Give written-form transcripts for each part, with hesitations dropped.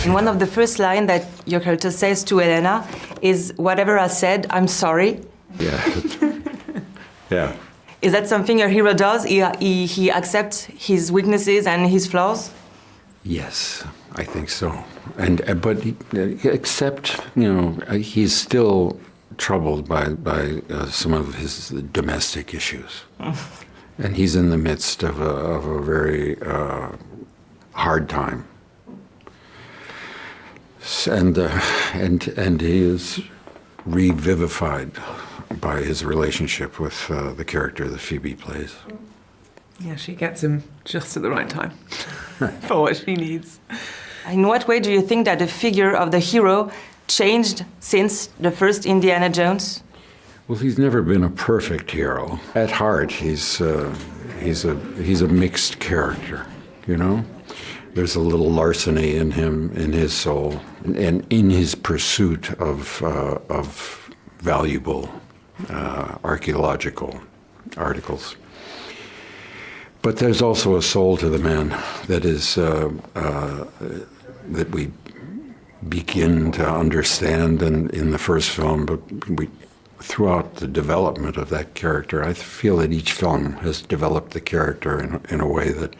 And one of the first lines that your character says to Elena is, "Whatever I said, I'm sorry." Yeah. Yeah. Is that something your hero does? He accepts his weaknesses and his flaws? Yes, I think so. But except, he's still troubled by some of his domestic issues. And he's in the midst of a very hard time. And he is revivified by his relationship with the character that Phoebe plays. Yeah, she gets him just at the right time for what she needs. In what way do you think that the figure of the hero changed since the first Indiana Jones? Well, he's never been a perfect hero. At heart, he's a mixed character, There's a little larceny in him, in his soul, and in his pursuit of valuable archaeological articles. But there's also a soul to the man that is that we begin to understand in the first film, but throughout the development of that character, I feel that each film has developed the character in a way that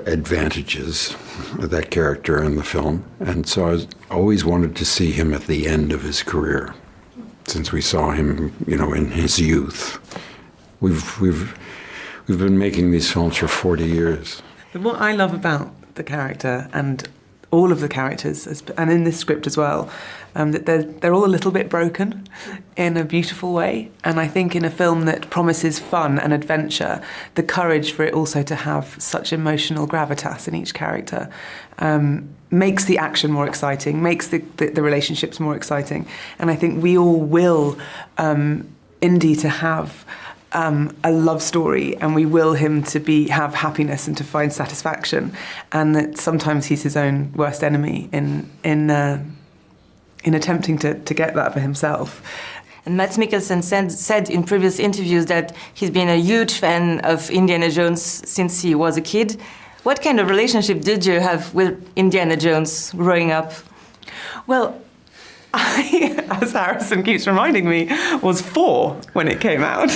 advantages that character in the film. And so I always wanted to see him at the end of his career, since we saw him, in his youth. We've been making these films for 40 years. But what I love about the character and all of the characters, and in this script as well, that they're all a little bit broken in a beautiful way. And I think in a film that promises fun and adventure, the courage for it also to have such emotional gravitas in each character makes the action more exciting, makes the relationships more exciting. And I think we all will Indy to have a love story, and we will him to have happiness and to find satisfaction, and that sometimes he's his own worst enemy in attempting to get that for himself. And Mads Mikkelsen said in previous interviews that he's been a huge fan of Indiana Jones since he was a kid. What kind of relationship did you have with Indiana Jones growing up? Well, I, as Harrison keeps reminding me, was 4 when it came out.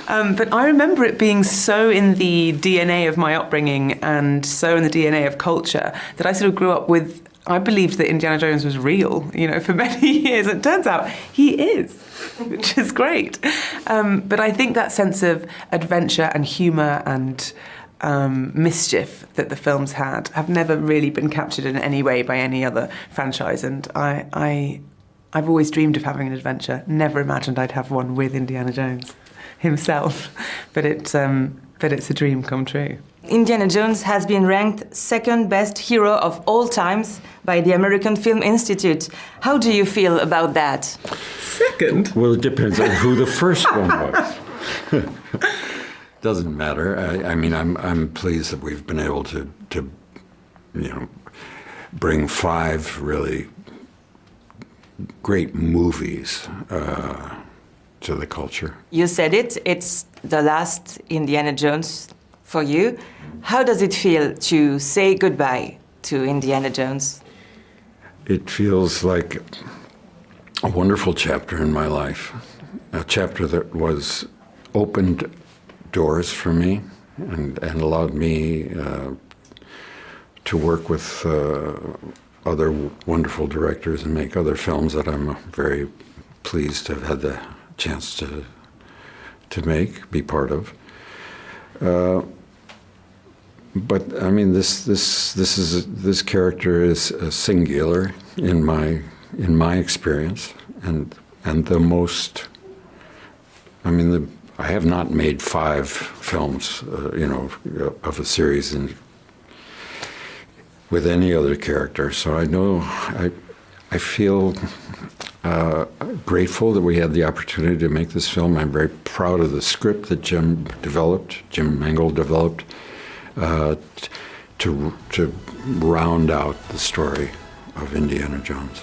But I remember it being so in the DNA of my upbringing and so in the DNA of culture that I sort of grew up with, I believed that Indiana Jones was real, for many years. It turns out he is, which is great. But I think that sense of adventure and humour and mischief that the films have never really been captured in any way by any other franchise, and I've always dreamed of having an adventure. Never imagined I'd have one with Indiana Jones himself, but it's a dream come true. Indiana Jones has been ranked second best hero of all times by the American Film Institute. How do you feel about that? Second? Well, it depends on who the first one was. Doesn't matter. I'm pleased that we've been able to bring 5 really great movies to the culture. You said it's the last Indiana Jones for you. How does it feel to say goodbye to Indiana Jones? It feels like a wonderful chapter in my life, a chapter that was opened doors for me and allowed me to work with other wonderful directors and make other films that I'm very pleased to have had the chance to be part of. But I mean, this character is singular in my experience, and the most. I have not made 5 films, of a series with any other character. So I know I feel grateful that we had the opportunity to make this film. I'm very proud of the script that Jim Mangold developed, to round out the story of Indiana Jones.